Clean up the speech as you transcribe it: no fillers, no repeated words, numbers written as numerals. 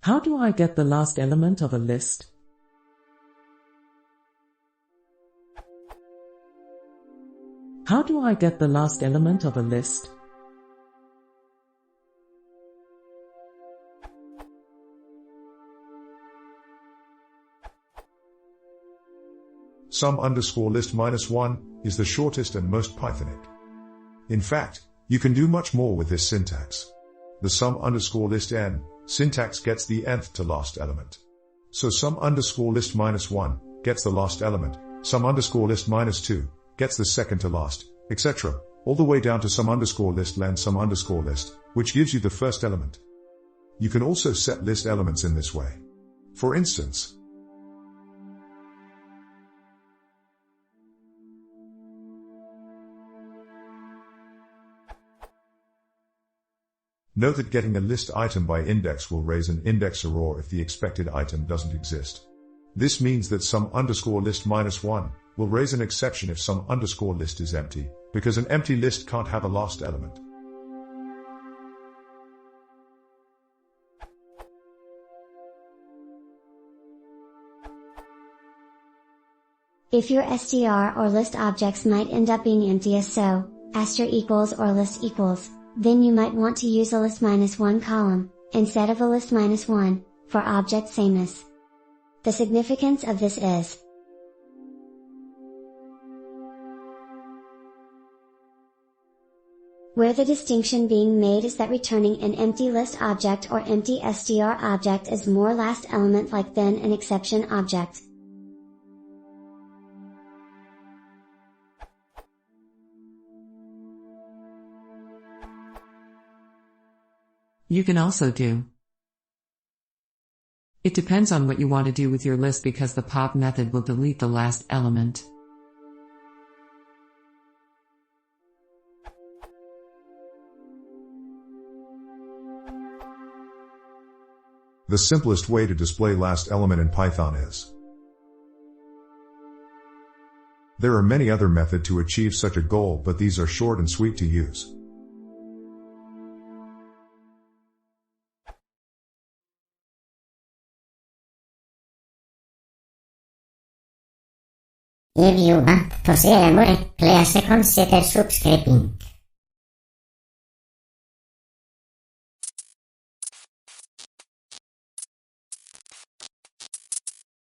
How do I get the last element of a list? How do I get the last element of a list? Sum_list-1 is the shortest and most Pythonic. In fact, you can do much more with this syntax. The sum_list_n syntax gets the nth to last element. So sum_list-1 gets the last element, sum_list-2 gets the second to last, etc., all the way down to sum_list_len sum_list, which gives you the first element. You can also set list elements in this way. For instance, note that getting a list item by index will raise an index error if the expected item doesn't exist. This means that sum_list-1 will raise an exception if sum_list is empty, because an empty list can't have a last element. If your str or list objects might end up being empty as so, *= or list equals, then you might want to use a list-1 column, instead of a list-1, for object sameness. The significance of this is, where the distinction being made is that returning an empty list object or empty str object is more last element like than an exception object. You can also do. It depends on what you want to do with your list because the pop method will delete the last element. The simplest way to display last element in Python is. There are many other methods to achieve such a goal, but these are short and sweet to use. If you want to see more, please consider subscribing.